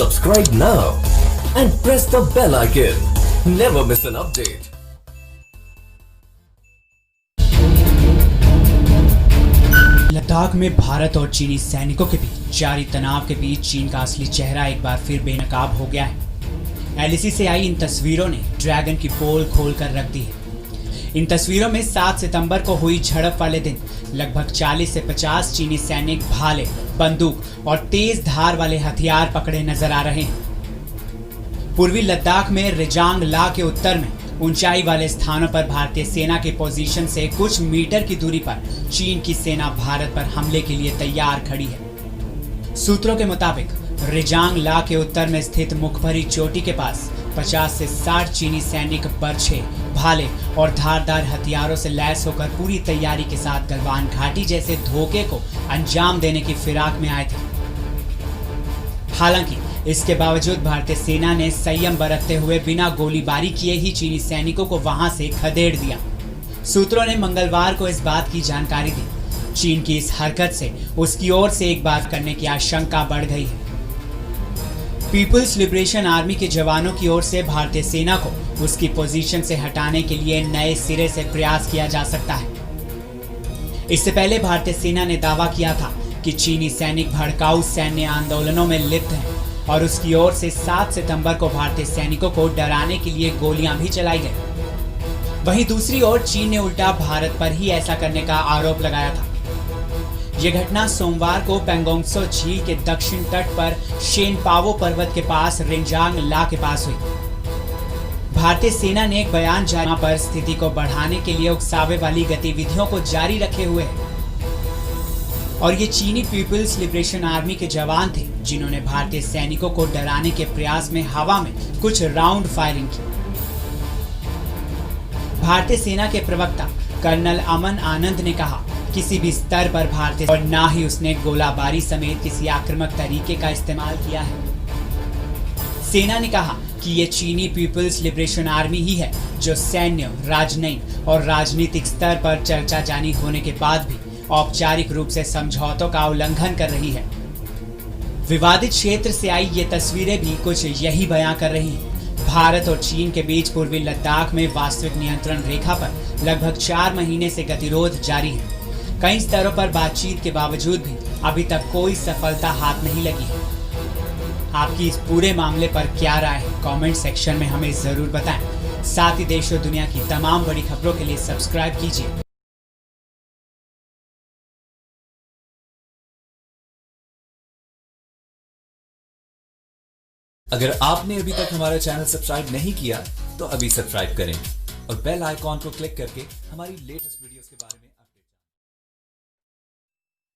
Subscribe now and press the bell icon. Never miss an update. Ladakh में भारत और चीनी सैनिकों के बीच जारी तनाव के बीच चीन का असली चेहरा एक बार फिर बेनकाब हो गया है। एलएसी से आई इन तस्वीरों ने ड्रैगन की पोल खोल कर रख दी है। इन तस्वीरों में 7 सितंबर को हुई झड़प वाले दिन लगभग 40 से 50 चीनी सैनिक भाले, बंदूक और तेज धार वाले हथियार पकड़े नजर आ रहे हैं। पूर्वी लद्दाख में रिजांग ला के उत्तर में ऊंचाई वाले स्थानों पर भारतीय सेना के पोजीशन से कुछ मीटर की दूरी पर चीन की सेना भारत पर हमले के लिए तैयार खड़ी है। सूत्रों के मुताबिक रिजांग ला के उत्तर में स्थित मुखभरी चोटी के पास 50 से 60 चीनी सैनिक बर्छे, भाले और धारदार हथियारों से लैस होकर पूरी तैयारी के साथ गलवान घाटी जैसे धोखे को अंजाम देने की फिराक में आए थे। हालांकि इसके बावजूद भारतीय सेना ने संयम बरतते हुए बिना गोलीबारी किए ही चीनी सैनिकों को वहां से खदेड़ दिया। सूत्रों ने मंगलवार को इस बात की जानकारी दी। चीन की इस हरकत से उसकी ओर से एक बात करने की आशंका बढ़ गई है। पीपुल्स लिबरेशन आर्मी के जवानों की ओर से भारतीय सेना को उसकी पोजीशन से हटाने के लिए नए सिरे से प्रयास किया जा सकता है। इससे पहले भारतीय सेना ने दावा किया था कि चीनी सैनिक भड़काऊ सैन्य आंदोलनों में लिप्त हैं और उसकी ओर से 7 सितंबर को भारतीय सैनिकों को डराने के लिए गोलियां भी चलाई गई। वहीं दूसरी ओर चीन ने उल्टा भारत पर ही ऐसा करने का आरोप लगाया था। यह घटना सोमवार को पेंगोंगसो झील के दक्षिण तट पर शेनपावो पर्वत के पास रिंजांग ला के पास हुई। भारतीय सेना ने एक बयान जारी पर स्थिति को बढ़ाने के लिए उकसावे वाली गतिविधियों को जारी रखे हुए है और ये चीनी पीपुल्स लिबरेशन आर्मी के जवान थे जिन्होंने भारतीय सैनिकों को डराने के प्रयास में हवा में कुछ राउंड फायरिंग की। भारतीय सेना के प्रवक्ता कर्नल अमन आनंद ने कहा, किसी भी स्तर पर भारतीय और ना ही उसने गोलाबारी समेत किसी आक्रामक तरीके का इस्तेमाल किया है। सेना ने कहा कि ये चीनी पीपुल्स लिबरेशन आर्मी ही है जो सैन्य, राजनयिक और राजनीतिक स्तर पर चर्चा जानी होने के बाद भी औपचारिक रूप से समझौतों का उल्लंघन कर रही है। विवादित क्षेत्र से आई ये तस्वीरें भी कुछ यही बयां कर रही हैं। भारत और चीन के बीच पूर्वी लद्दाख में वास्तविक नियंत्रण रेखा पर लगभग 4 महीने से गतिरोध जारी है। कई स्तरों पर बातचीत के बावजूद भी अभी तक कोई सफलता हाथ नहीं लगी है। आपकी इस पूरे मामले पर क्या राय है? कमेंट सेक्शन में हमें जरूर बताएं। साथ ही देश और दुनिया की तमाम बड़ी खबरों के लिए सब्सक्राइब कीजिए। अगर आपने अभी तक हमारा चैनल सब्सक्राइब नहीं किया तो अभी सब्सक्राइब करें और बेल आइकॉन को क्लिक करके हमारी लेटेस्ट वीडियोस के बारे में